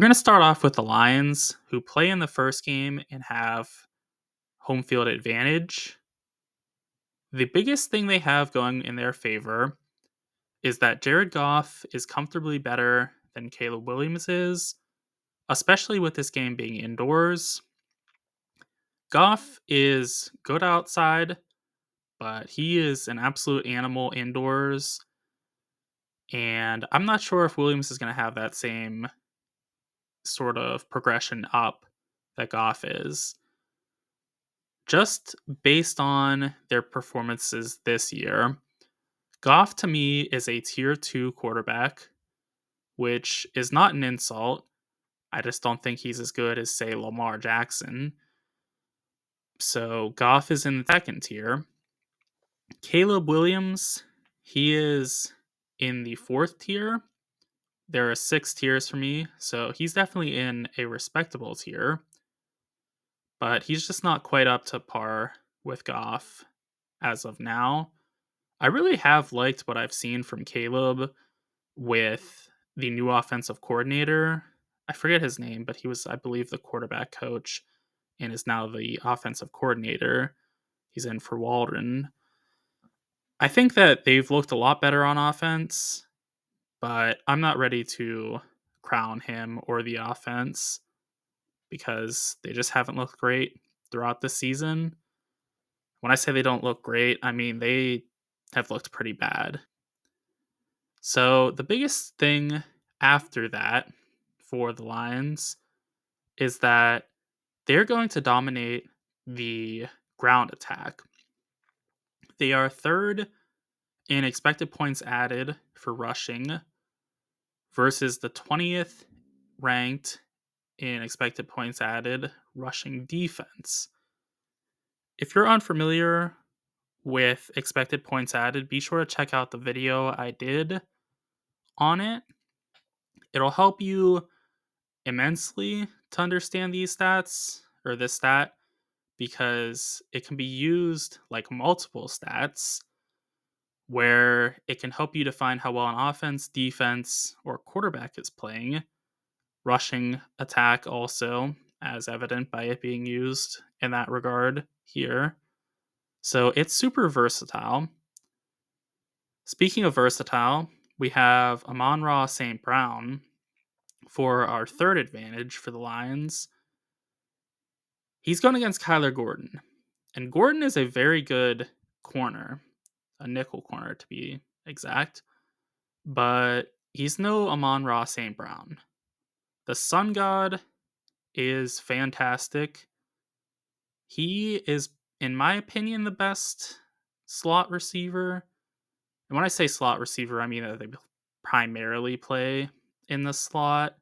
We're going to start off with the Lions, who play in the first game and have home field advantage. The biggest thing they have going in their favor is that Jared Goff is comfortably better than Caleb Williams is, especially with this game being indoors. Goff is good outside, but he is an absolute animal indoors. And I'm not sure if Williams is going to have that same sort of progression up that Goff is. Just based on their performances this year, Goff to me is a tier 2 quarterback, which is not an insult. I just don't think he's as good as, say, Lamar Jackson. So Goff is in the second tier. Caleb Williams, he is in the fourth tier. There are 6 tiers for me, so he's definitely in a respectable tier. But he's just not quite up to par with Goff as of now. I really have liked what I've seen from Caleb with the new offensive coordinator. I forget his name, but he was, I believe, the quarterback coach and is now the offensive coordinator. He's in for Waldron. I think that they've looked a lot better on offense, but I'm not ready to crown him or the offense because they just haven't looked great throughout the season. When I say they don't look great, I mean they have looked pretty bad. So the biggest thing after that for the Lions is that they're going to dominate the ground attack. They are third in expected points added for rushing versus the 20th ranked in expected points added rushing defense. If you're unfamiliar with expected points added, be sure to check out the video I did on it. It'll help you immensely to understand these stats or this stat because it can be used like multiple stats where it can help you define how well an offense, defense, or quarterback is playing. Rushing attack also, as evident by it being used in that regard here. So it's super versatile. Speaking of versatile, we have Amon-Ra St. Brown for our third advantage for the Lions. He's going against Kyler Gordon. And Gordon is a very good corner, a nickel corner to be exact. But he's no Amon-Ra St. Brown. The Sun God is fantastic. He is, in my opinion, the best slot receiver. And when I say slot receiver, I mean that they primarily play in the slot.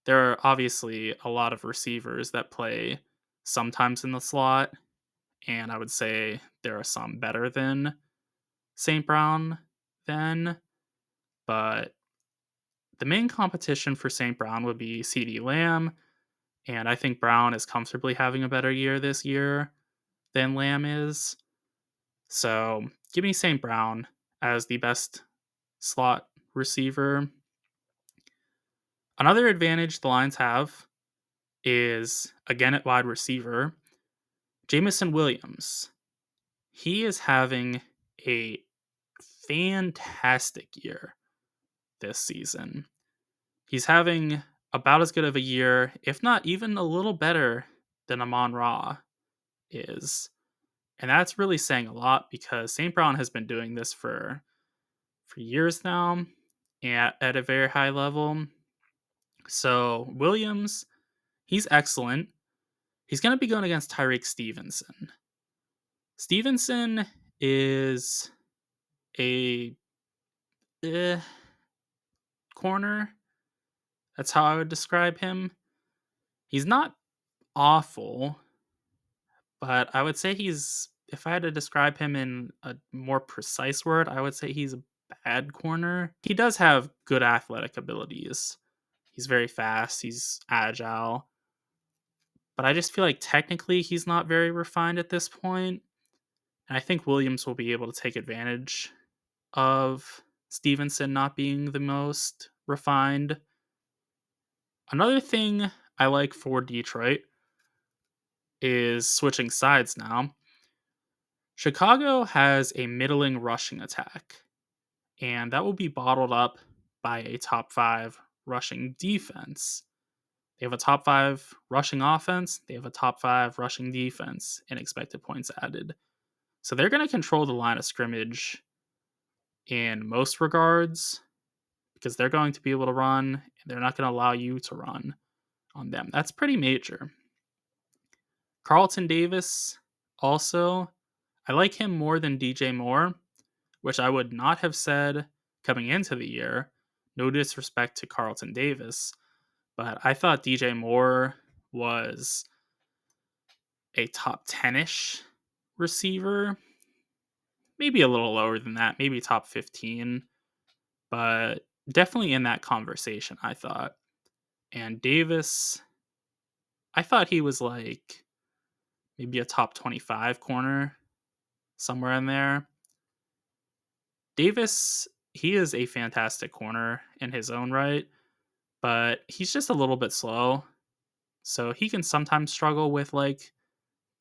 There are obviously a lot of receivers that play sometimes in the slot, and I would say there are some better than St. Brown then, but the main competition for St. Brown would be CeeDee Lamb, and I think Brown is comfortably having a better year this year than Lamb is. So give me St. Brown as the best slot receiver. Another advantage the Lions have is, again at wide receiver, Jameson Williams. He is having a fantastic year this season. He's having about as good of a year, if not even a little better than Amon-Ra is. And that's really saying a lot because St. Brown has been doing this for years now at a very high level. So Williams, he's excellent. He's going to be going against Tyreek Stevenson. Stevenson is a corner. That's how I would describe him. He's not awful, but I would say if I had to describe him in a more precise word, I would say he's a bad corner. He does have good athletic abilities. He's very fast, he's agile, but I just feel like technically he's not very refined at this point. And I think Williams will be able to take advantage of Stevenson not being the most refined. Another thing I like for Detroit is switching sides now. Chicago has a middling rushing attack, and that will be bottled up by a top 5 rushing defense. They have a top 5 rushing offense, they have a top 5 rushing defense in expected points added. So they're going to control the line of scrimmage in most regards because they're going to be able to run and they're not going to allow you to run on them. That's pretty major. Carlton Davis also, I like him more than DJ Moore, which I would not have said coming into the year. No disrespect to Carlton Davis, but I thought DJ Moore was a top 10-ish receiver, maybe a little lower than that, maybe top 15, but definitely in that conversation, I thought. And Davis, I thought he was like maybe a top 25 corner, somewhere in there. Davis, he is a fantastic corner in his own right, but he's just a little bit slow. So he can sometimes struggle with like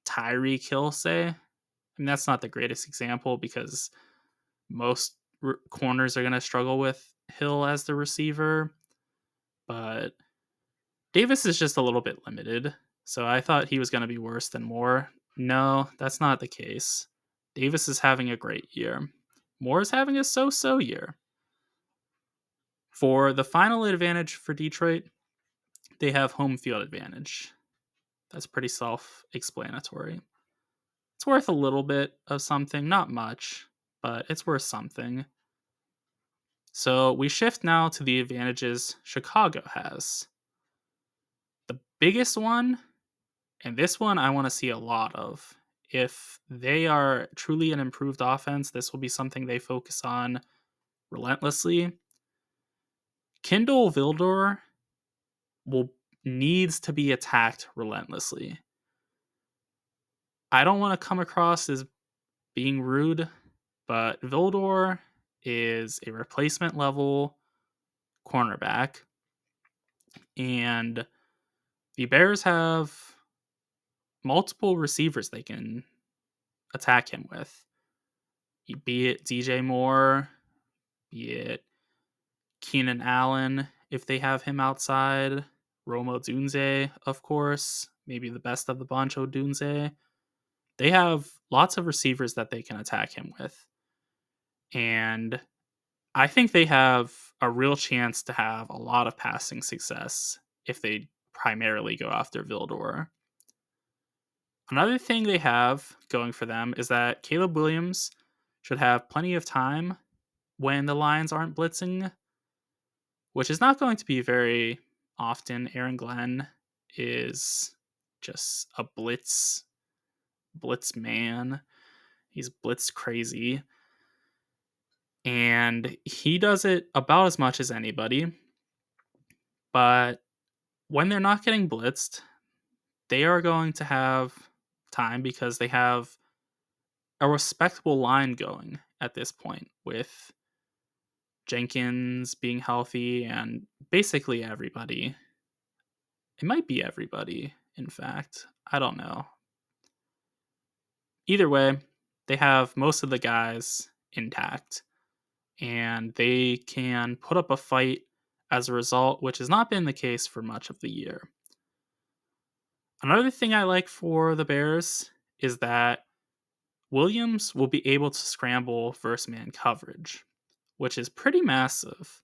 Tyreek Hill, say. I mean, that's not the greatest example because most corners are going to struggle with Hill as the receiver, but Davis is just a little bit limited. So I thought he was going to be worse than Moore. No, that's not the case. Davis is having a great year. Moore is having a so-so year. For the final advantage for Detroit, they have home field advantage. That's pretty self-explanatory. It's worth a little bit of something, not much, but it's worth something. So we shift now to the advantages Chicago has. The biggest one, and this one I want to see a lot of. If they are truly an improved offense, this will be something they focus on relentlessly. Kindle Vildor will needs to be attacked relentlessly. I don't want to come across as being rude, but Vildor is a replacement level cornerback, and the Bears have multiple receivers they can attack him with. Be it DJ Moore, be it Keenan Allen, if they have him outside, Rome Odunze, of course, maybe the best of the bunch, Odunze. They have lots of receivers that they can attack him with. And I think they have a real chance to have a lot of passing success if they primarily go after Vildor. Another thing they have going for them is that Caleb Williams should have plenty of time when the Lions aren't blitzing, which is not going to be very often. Aaron Glenn is just a blitz man. He's blitz crazy. And he does it about as much as anybody. But when they're not getting blitzed, they are going to have time because they have a respectable line going at this point with Jenkins being healthy and basically everybody. It might be everybody, in fact. I don't know. Either way, they have most of the guys intact and they can put up a fight as a result, which has not been the case for much of the year. Another thing I like for the Bears is that Williams will be able to scramble versus man coverage, which is pretty massive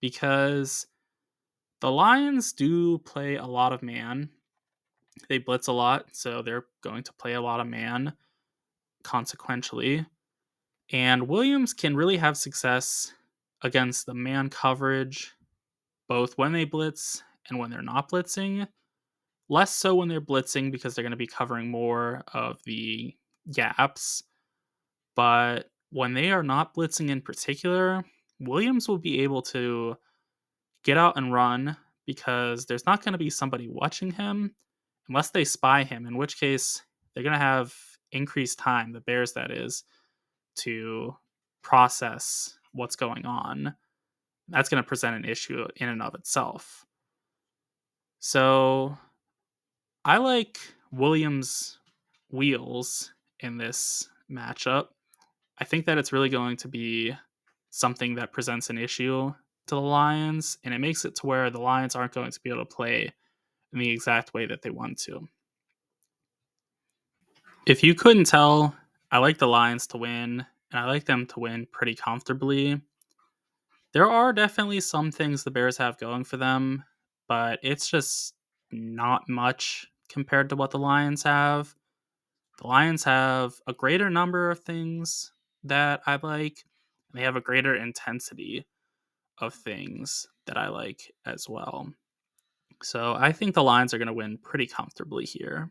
because the Lions do play a lot of man. They blitz a lot, so they're going to play a lot of man consequentially. And Williams can really have success against the man coverage, both when they blitz and when they're not blitzing. Less so when they're blitzing because they're going to be covering more of the gaps. But when they are not blitzing in particular, Williams will be able to get out and run because there's not going to be somebody watching him unless they spy him, in which case they're going to have increased time, the Bears that is, to process what's going on. That's going to present an issue in and of itself. So I like Williams' wheels in this matchup. I think that it's really going to be something that presents an issue to the Lions, and it makes it to where the Lions aren't going to be able to play in the exact way that they want to. If you couldn't tell, I like the Lions to win, and I like them to win pretty comfortably. There are definitely some things the Bears have going for them, but it's just not much compared to what the Lions have. The Lions have a greater number of things that I like. They have a greater intensity of things that I like as well. So I think the Lions are going to win pretty comfortably here.